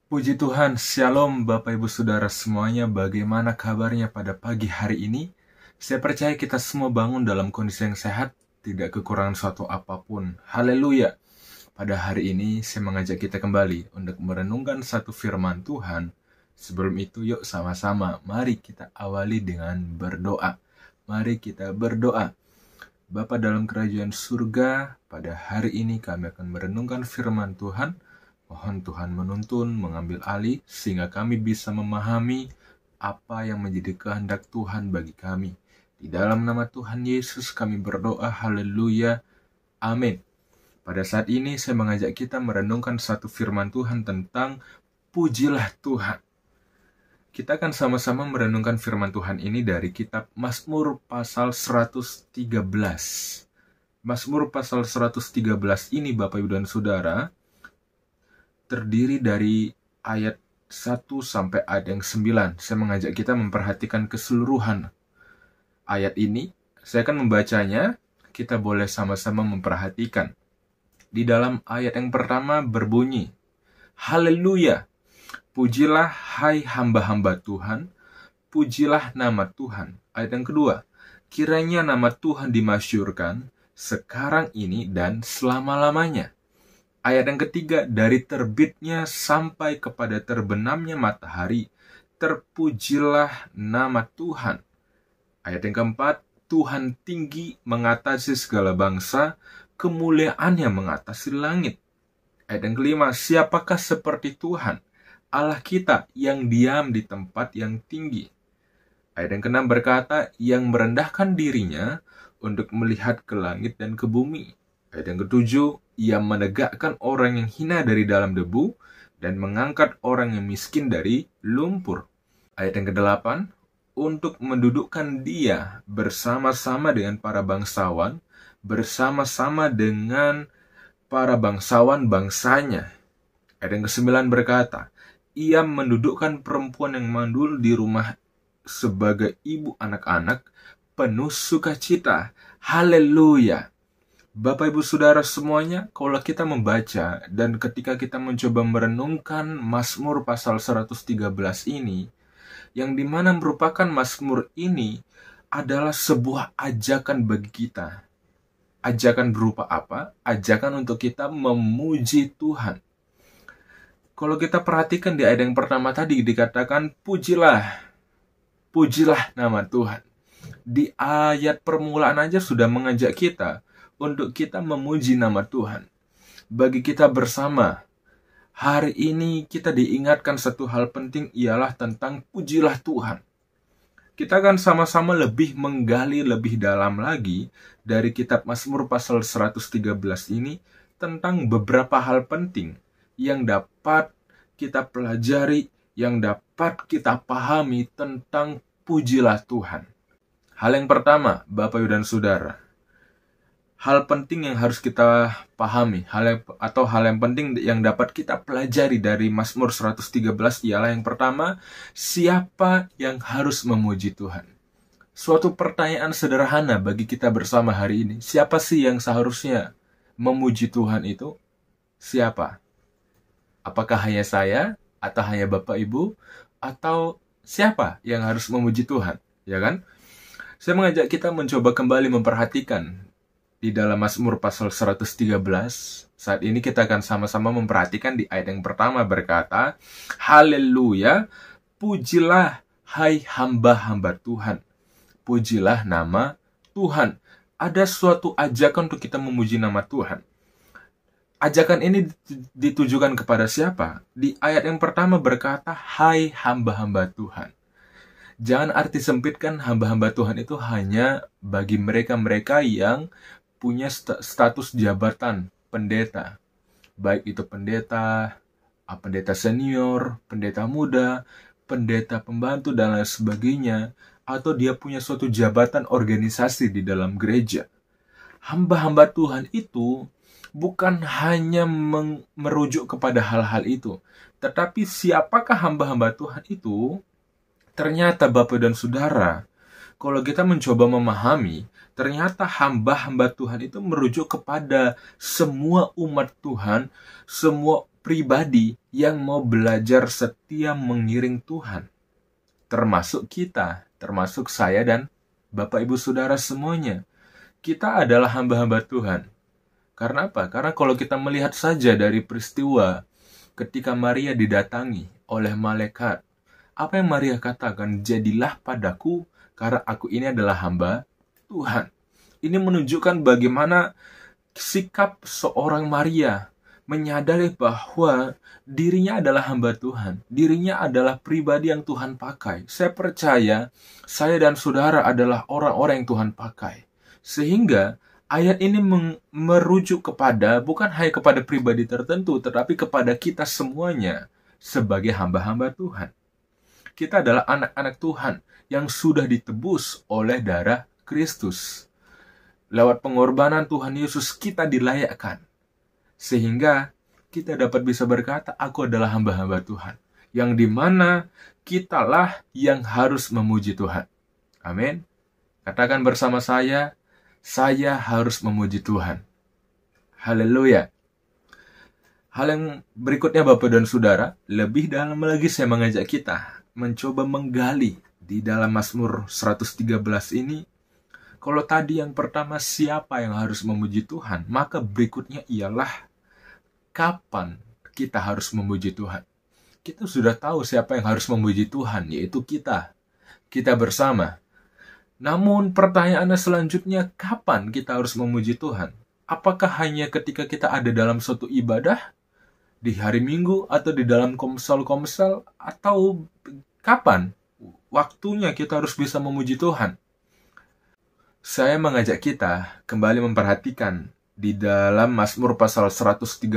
Puji Tuhan, Shalom Bapak Ibu Saudara semuanya, bagaimana kabarnya pada pagi hari ini? Saya percaya kita semua bangun dalam kondisi yang sehat, tidak kekurangan suatu apapun. Haleluya! Pada hari ini saya mengajak kita kembali untuk merenungkan satu firman Tuhan. Sebelum itu yuk sama-sama, mari kita awali dengan berdoa. Mari kita berdoa. Bapa dalam kerajaan surga, pada hari ini kami akan merenungkan firman Tuhan. Mohon Tuhan menuntun, mengambil alih, sehingga kami bisa memahami apa yang menjadi kehendak Tuhan bagi kami. Di dalam nama Tuhan Yesus kami berdoa, haleluya, amin. Pada saat ini saya mengajak kita merenungkan satu firman Tuhan tentang pujilah Tuhan. Kita akan sama-sama merenungkan firman Tuhan ini dari kitab Mazmur pasal 113. Mazmur pasal 113 ini Bapak Ibu dan Saudara, terdiri dari ayat 1 sampai ayat yang 9. Saya mengajak kita memperhatikan keseluruhan ayat ini. Saya akan membacanya, kita boleh sama-sama memperhatikan. Di dalam ayat yang pertama berbunyi, haleluya, pujilah hai hamba-hamba Tuhan, pujilah nama Tuhan. Ayat yang kedua, kiranya nama Tuhan dimasyurkan sekarang ini dan selama-lamanya. Ayat yang ketiga, dari terbitnya sampai kepada terbenamnya matahari, terpujilah nama Tuhan. Ayat yang keempat, Tuhan tinggi mengatasi segala bangsa, kemuliaannya mengatasi langit. Ayat yang kelima, siapakah seperti Tuhan, Allah kita yang diam di tempat yang tinggi. Ayat yang keenam berkata, yang merendahkan dirinya untuk melihat ke langit dan ke bumi. Ayat yang ketujuh, ia menegakkan orang yang hina dari dalam debu dan mengangkat orang yang miskin dari lumpur. Ayat yang kedelapan, untuk mendudukkan dia bersama-sama dengan para bangsawan, bersama-sama dengan para bangsawan bangsanya. Ayat yang kesembilan berkata, ia mendudukkan perempuan yang mandul di rumah sebagai ibu anak-anak, penuh sukacita. Haleluya! Bapak Ibu Saudara semuanya, kalau kita membaca dan ketika kita mencoba merenungkan Mazmur pasal 113 ini, yang dimana merupakan Mazmur ini adalah sebuah ajakan bagi kita. Ajakan berupa apa? Ajakan untuk kita memuji Tuhan. Kalau kita perhatikan di ayat yang pertama tadi dikatakan pujilah nama Tuhan. Di ayat permulaan aja sudah mengajak kita untuk kita memuji nama Tuhan. Bagi kita bersama, hari ini kita diingatkan satu hal penting ialah tentang pujilah Tuhan. Kita akan sama-sama lebih menggali lebih dalam lagi dari kitab Mazmur pasal 113 ini tentang beberapa hal penting yang dapat kita pelajari, yang dapat kita pahami tentang pujilah Tuhan. Hal yang pertama, Bapak Ibu dan Saudara, hal penting yang harus kita pahami, hal yang penting yang dapat kita pelajari dari Mazmur 113 ialah yang pertama, siapa yang harus memuji Tuhan? Suatu pertanyaan sederhana bagi kita bersama hari ini. Siapa sih yang seharusnya memuji Tuhan itu? Siapa? Apakah hanya saya? Atau hanya Bapak Ibu? Atau siapa yang harus memuji Tuhan? Ya kan? Saya mengajak kita mencoba kembali memperhatikan di dalam Mazmur pasal 113, saat ini kita akan sama-sama memperhatikan di ayat yang pertama berkata, haleluya, pujilah hai hamba-hamba Tuhan. Pujilah nama Tuhan. Ada suatu ajakan untuk kita memuji nama Tuhan. Ajakan ini ditujukan kepada siapa? Di ayat yang pertama berkata, hai hamba-hamba Tuhan. Jangan arti sempitkan hamba-hamba Tuhan itu hanya bagi mereka-mereka yang punya status jabatan pendeta, baik itu pendeta senior, pendeta muda, pendeta pembantu, dan lain sebagainya, atau dia punya suatu jabatan organisasi di dalam gereja. Hamba-hamba Tuhan itu bukan hanya merujuk kepada hal-hal itu, tetapi siapakah hamba-hamba Tuhan itu? Ternyata Bapak dan Saudara, kalau kita mencoba memahami, ternyata hamba-hamba Tuhan itu merujuk kepada semua umat Tuhan, semua pribadi yang mau belajar setia mengiring Tuhan. Termasuk kita, termasuk saya dan Bapak Ibu Saudara semuanya. Kita adalah hamba-hamba Tuhan. Karena apa? Karena kalau kita melihat saja dari peristiwa ketika Maria didatangi oleh malaikat, apa yang Maria katakan? Jadilah padaku karena aku ini adalah hamba Tuhan. Ini menunjukkan bagaimana sikap seorang Maria menyadari bahwa dirinya adalah hamba Tuhan. Dirinya adalah pribadi yang Tuhan pakai. Saya percaya saya dan saudara adalah orang-orang yang Tuhan pakai. Sehingga ayat ini merujuk kepada, bukan hanya kepada pribadi tertentu, tetapi kepada kita semuanya sebagai hamba-hamba Tuhan. Kita adalah anak-anak Tuhan yang sudah ditebus oleh darah Kristus. Lewat pengorbanan Tuhan Yesus kita dilayakkan. Sehingga kita dapat bisa berkata, aku adalah hamba-hamba Tuhan. Yang dimana kitalah yang harus memuji Tuhan. Amin. Katakan bersama saya harus memuji Tuhan. Haleluya. Hal yang berikutnya Bapak dan Saudara, lebih dalam lagi saya mengajak kita mencoba menggali di dalam Mazmur 113 ini. Kalau tadi yang pertama siapa yang harus memuji Tuhan, maka berikutnya ialah kapan kita harus memuji Tuhan. Kita sudah tahu siapa yang harus memuji Tuhan, yaitu kita bersama. Namun pertanyaannya selanjutnya, kapan kita harus memuji Tuhan? Apakah hanya ketika kita ada dalam suatu ibadah, di hari Minggu, atau di dalam komsel-komsel, atau kapan waktunya kita harus bisa memuji Tuhan? Saya mengajak kita kembali memperhatikan di dalam Mazmur pasal 113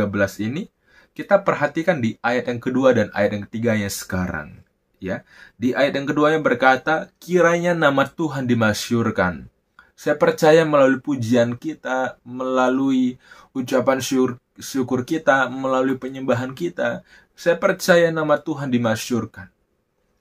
ini, kita perhatikan di ayat yang kedua dan ayat yang ketiganya sekarang. Ya, di ayat yang keduanya berkata, kiranya nama Tuhan dimasyurkan. Saya percaya melalui pujian kita, melalui ucapan syukur kita, melalui penyembahan kita, saya percaya nama Tuhan dimasyurkan.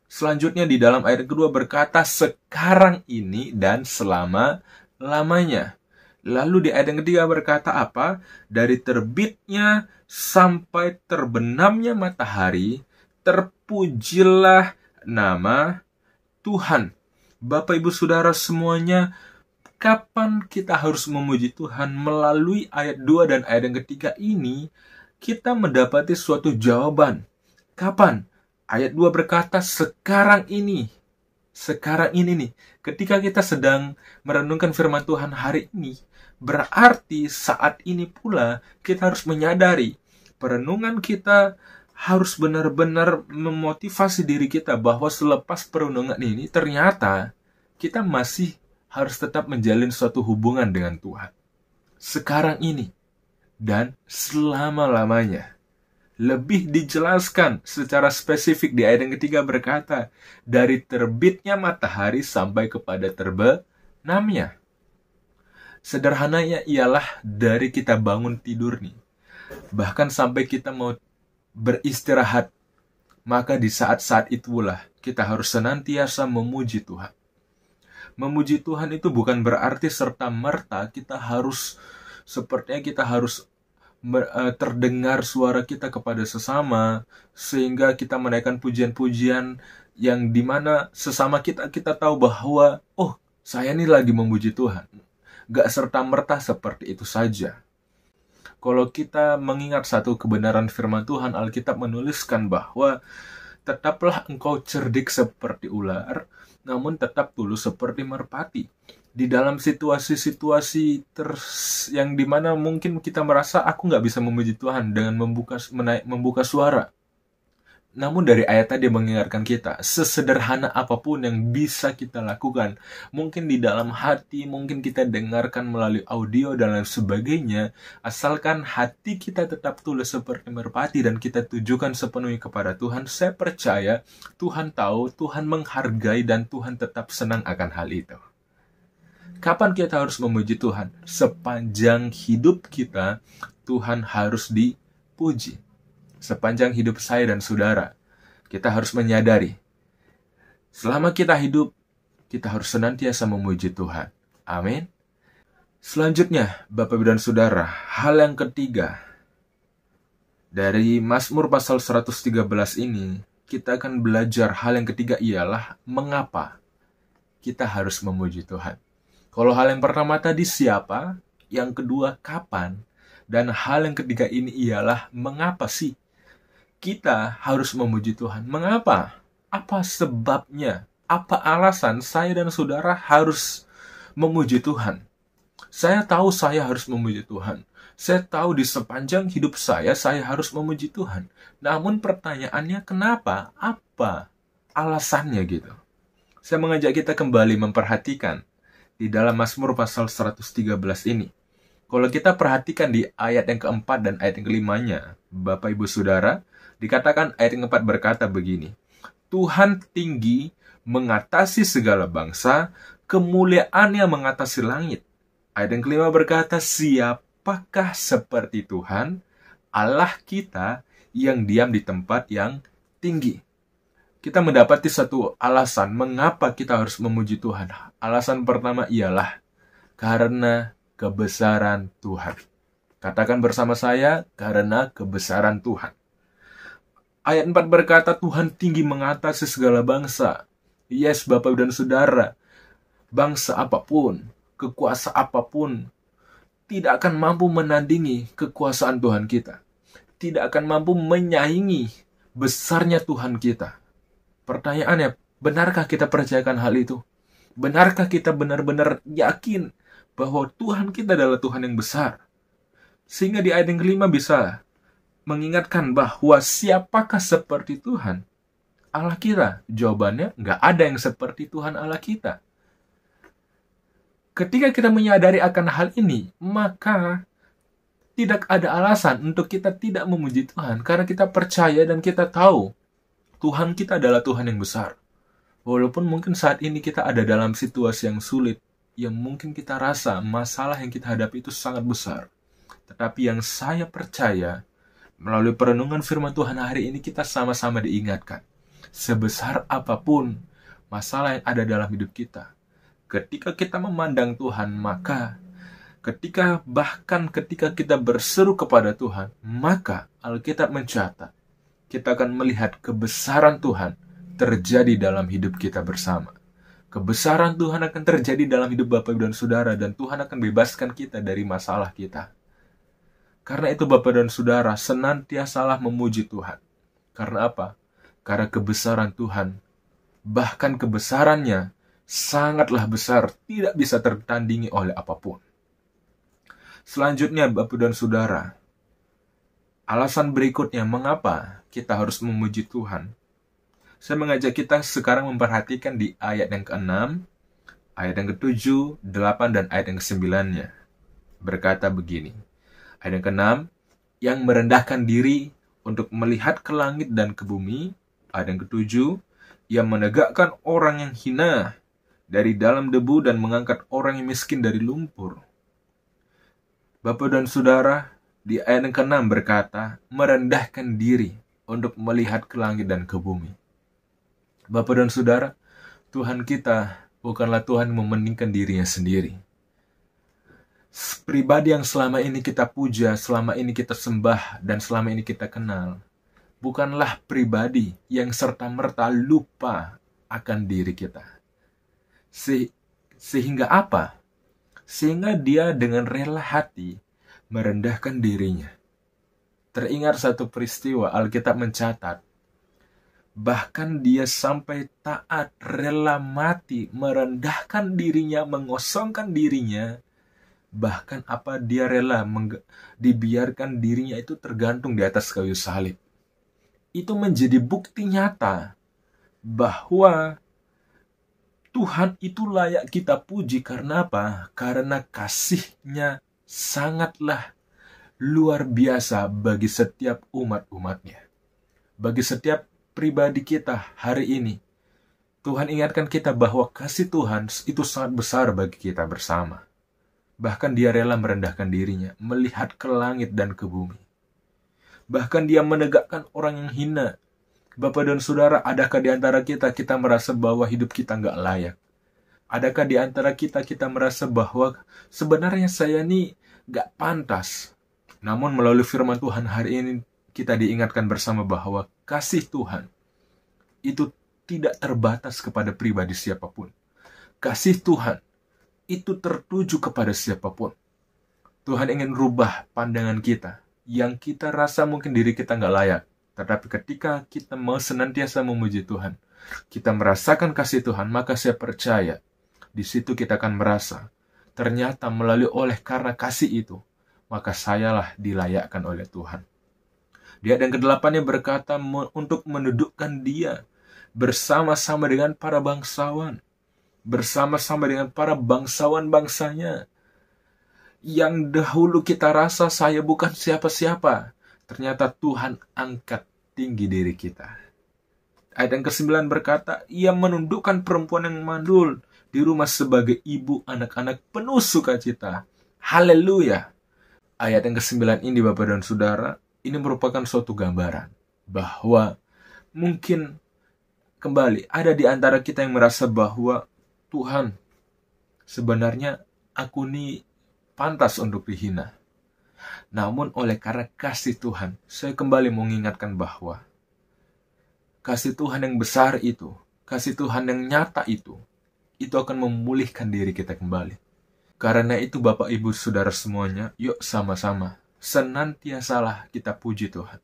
Selanjutnya di dalam ayat kedua berkata, sekarang ini dan selama-lamanya. Lalu di ayat yang ketiga berkata apa? Dari terbitnya sampai terbenamnya matahari, terpujilah nama Tuhan. Bapak Ibu Saudara semuanya, kapan kita harus memuji Tuhan? Melalui ayat 2 dan ayat yang ketiga ini, kita mendapati suatu jawaban. Kapan? Ayat 2 berkata, sekarang ini. Sekarang ini nih, ketika kita sedang merenungkan firman Tuhan hari ini, berarti saat ini pula kita harus menyadari perenungan kita harus benar-benar memotivasi diri kita bahwa selepas perenungan ini ternyata kita masih harus tetap menjalin suatu hubungan dengan Tuhan. Sekarang ini dan selama-lamanya. Lebih dijelaskan secara spesifik di ayat yang ketiga berkata, dari terbitnya matahari sampai kepada terbenamnya. Sederhananya ialah dari kita bangun tidur nih, bahkan sampai kita mau beristirahat, maka di saat-saat itulah kita harus senantiasa memuji Tuhan. Memuji Tuhan itu bukan berarti serta-merta kita harus terdengar suara kita kepada sesama, sehingga kita menaikkan pujian-pujian yang dimana sesama kita tahu bahwa, oh, saya ini lagi memuji Tuhan. Gak serta-merta seperti itu saja. Kalau kita mengingat satu kebenaran firman Tuhan, Alkitab menuliskan bahwa tetaplah engkau cerdik seperti ular, namun tetap tulus seperti merpati. Di dalam situasi-situasi yang dimana mungkin kita merasa aku nggak bisa memuji Tuhan dengan membuka suara. Namun dari ayat tadi mengingatkan kita, sesederhana apapun yang bisa kita lakukan, mungkin di dalam hati, mungkin kita dengarkan melalui audio dan lain sebagainya, asalkan hati kita tetap tulus seperti merpati dan kita tujukan sepenuhnya kepada Tuhan, saya percaya Tuhan tahu, Tuhan menghargai, dan Tuhan tetap senang akan hal itu. Kapan kita harus memuji Tuhan? Sepanjang hidup kita, Tuhan harus dipuji. Sepanjang hidup saya dan saudara, kita harus menyadari, selama kita hidup, kita harus senantiasa memuji Tuhan. Amin. Selanjutnya, Bapak Ibu dan Saudara, hal yang ketiga, Dari Mazmur pasal 113 ini, kita akan belajar hal yang ketiga ialah mengapa kita harus memuji Tuhan. Kalau hal yang pertama tadi siapa, yang kedua kapan, dan hal yang ketiga ini ialah mengapa sih kita harus memuji Tuhan. Mengapa? Apa sebabnya? Apa alasan saya dan saudara harus memuji Tuhan? Saya tahu saya harus memuji Tuhan. Saya tahu di sepanjang hidup saya harus memuji Tuhan. Namun pertanyaannya kenapa? Apa alasannya gitu? Saya mengajak kita kembali memperhatikan di dalam Mazmur pasal 113 ini. Kalau kita perhatikan di ayat yang keempat dan ayat yang kelimanya, Bapak Ibu Saudara, dikatakan ayat yang keempat berkata begini, Tuhan tinggi mengatasi segala bangsa, kemuliaannya mengatasi langit. Ayat yang kelima berkata, siapakah seperti Tuhan, Allah kita yang diam di tempat yang tinggi. Kita mendapati satu alasan mengapa kita harus memuji Tuhan. Alasan pertama ialah karena kebesaran Tuhan. Katakan bersama saya, karena kebesaran Tuhan. Ayat 4 berkata, Tuhan tinggi mengatasi segala bangsa. Yes, Bapak dan Saudara, bangsa apapun, kekuasa apapun, tidak akan mampu menandingi kekuasaan Tuhan kita. Tidak akan mampu menyaingi besarnya Tuhan kita. Pertanyaannya, benarkah kita percayakan hal itu? Benarkah kita benar-benar yakin bahwa Tuhan kita adalah Tuhan yang besar? Sehingga di ayat yang kelima bisa mengingatkan bahwa siapakah seperti Tuhan? Allah kita. Jawabannya, nggak ada yang seperti Tuhan Allah kita. Ketika kita menyadari akan hal ini, maka tidak ada alasan untuk kita tidak memuji Tuhan. Karena kita percaya dan kita tahu Tuhan kita adalah Tuhan yang besar. Walaupun mungkin saat ini kita ada dalam situasi yang sulit, yang mungkin kita rasa masalah yang kita hadapi itu sangat besar. Tetapi yang saya percaya, melalui perenungan firman Tuhan hari ini kita sama-sama diingatkan. Sebesar apapun masalah yang ada dalam hidup kita, ketika kita memandang Tuhan, maka bahkan ketika kita berseru kepada Tuhan, maka Alkitab mencatat, kita akan melihat kebesaran Tuhan terjadi dalam hidup kita bersama. Kebesaran Tuhan akan terjadi dalam hidup Bapak dan Saudara, dan Tuhan akan bebaskan kita dari masalah kita. Karena itu Bapak dan Saudara, senantiasalah memuji Tuhan. Karena apa? Karena kebesaran Tuhan, bahkan kebesarannya sangatlah besar, tidak bisa tertandingi oleh apapun. Selanjutnya Bapak dan Saudara, alasan berikutnya mengapa kita harus memuji Tuhan. Saya mengajak kita sekarang memperhatikan di ayat yang ke-6, ayat yang ke-7, 8, dan ayat yang ke-9-nya. Berkata begini, ayat yang ke-6, yang merendahkan diri untuk melihat ke langit dan ke bumi. Ayat yang ke-7, yang menegakkan orang yang hina dari dalam debu dan mengangkat orang yang miskin dari lumpur. Bapak dan Saudara, di ayat yang ke-6 berkata, merendahkan diri untuk melihat ke langit dan ke bumi. Bapak dan Saudara, Tuhan kita bukanlah Tuhan yang mementingkan dirinya sendiri. Pribadi yang selama ini kita puja, selama ini kita sembah, dan selama ini kita kenal, bukanlah pribadi yang serta-merta lupa akan diri kita. Sehingga apa? Sehingga dia dengan rela hati merendahkan dirinya. Teringat satu peristiwa, Alkitab mencatat, bahkan dia sampai taat, rela mati, merendahkan dirinya, mengosongkan dirinya. Bahkan apa dia rela dibiarkan dirinya itu tergantung di atas kayu salib. Itu menjadi bukti nyata bahwa Tuhan itu layak kita puji. Karena apa? Karena kasih-Nya sangatlah luar biasa bagi setiap umat-umatnya. Bagi setiap pribadi kita hari ini, Tuhan ingatkan kita bahwa kasih Tuhan itu sangat besar bagi kita bersama. Bahkan dia rela merendahkan dirinya, melihat ke langit dan ke bumi. Bahkan dia menegakkan orang yang hina. Bapak dan Saudara, adakah di antara kita merasa bahwa hidup kita nggak layak? Adakah di antara kita merasa bahwa sebenarnya saya ini nggak pantas? Namun melalui firman Tuhan hari ini, kita diingatkan bersama bahwa kasih Tuhan itu tidak terbatas kepada pribadi siapapun. Kasih Tuhan itu tertuju kepada siapapun. Tuhan ingin rubah pandangan kita, yang kita rasa mungkin diri kita nggak layak. Tetapi ketika kita mau senantiasa memuji Tuhan, kita merasakan kasih Tuhan, maka saya percaya, di situ kita akan merasa, ternyata melalui oleh karena kasih itu, maka sayalah dilayakkan oleh Tuhan. Di ayat yang ke-8 berkata untuk mendudukkan dia bersama-sama dengan para bangsawan, bersama-sama dengan para bangsawan-bangsanya. Yang dahulu kita rasa saya bukan siapa-siapa, ternyata Tuhan angkat tinggi diri kita. Ayat yang ke-9 berkata, ia menundukkan perempuan yang mandul di rumah sebagai ibu anak-anak penuh sukacita. Haleluya. Ayat yang ke-9 ini Bapak dan Saudara, ini merupakan suatu gambaran bahwa mungkin kembali ada di antara kita yang merasa bahwa Tuhan, sebenarnya aku ini pantas untuk dihina. Namun oleh karena kasih Tuhan, saya kembali mengingatkan bahwa kasih Tuhan yang besar itu, kasih Tuhan yang nyata itu akan memulihkan diri kita kembali. Karena itu Bapak Ibu Saudara semuanya, yuk sama-sama senantiasalah kita puji Tuhan.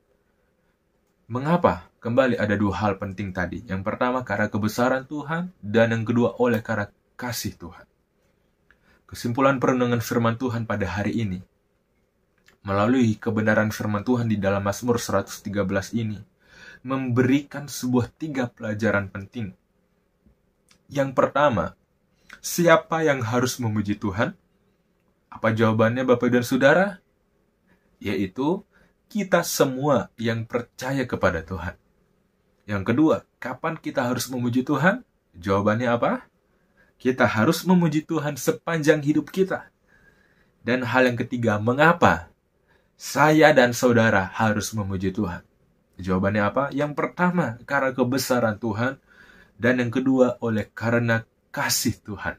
Mengapa? Kembali ada dua hal penting tadi. Yang pertama karena kebesaran Tuhan, dan yang kedua oleh karena kasih Tuhan. Kesimpulan perenungan firman Tuhan pada hari ini, melalui kebenaran firman Tuhan di dalam Mazmur 113 ini, memberikan sebuah 3 pelajaran penting. Yang pertama, siapa yang harus memuji Tuhan? Apa jawabannya Bapak dan Saudara? Yaitu kita semua yang percaya kepada Tuhan. Yang kedua, kapan kita harus memuji Tuhan? Jawabannya apa? Kita harus memuji Tuhan sepanjang hidup kita. Dan hal yang ketiga, mengapa saya dan saudara harus memuji Tuhan? Jawabannya apa? Yang pertama, karena kebesaran Tuhan. Dan yang kedua, oleh karena kasih Tuhan.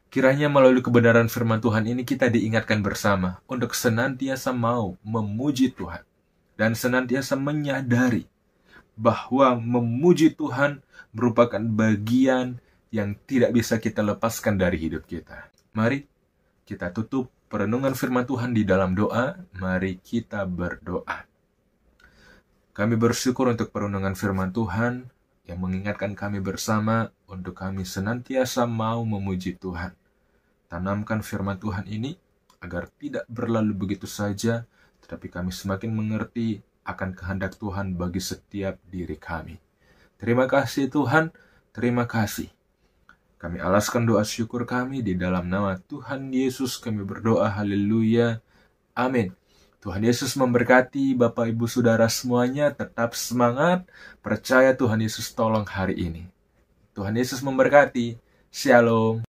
Kiranya melalui kebenaran firman Tuhan ini kita diingatkan bersama untuk senantiasa mau memuji Tuhan. Dan senantiasa menyadari bahwa memuji Tuhan merupakan bagian yang tidak bisa kita lepaskan dari hidup kita. Mari kita tutup perenungan firman Tuhan di dalam doa. Mari kita berdoa. Kami bersyukur untuk perenungan firman Tuhan yang mengingatkan kami bersama untuk kami senantiasa mau memuji Tuhan. Tanamkan firman Tuhan ini agar tidak berlalu begitu saja, tetapi kami semakin mengerti akan kehendak Tuhan bagi setiap diri kami. Terima kasih Tuhan, terima kasih. Kami alaskan doa syukur kami di dalam nama Tuhan Yesus kami berdoa, haleluya, amin. Tuhan Yesus memberkati Bapak Ibu Saudara semuanya, tetap semangat, percaya Tuhan Yesus tolong hari ini. Tuhan Yesus memberkati, shalom.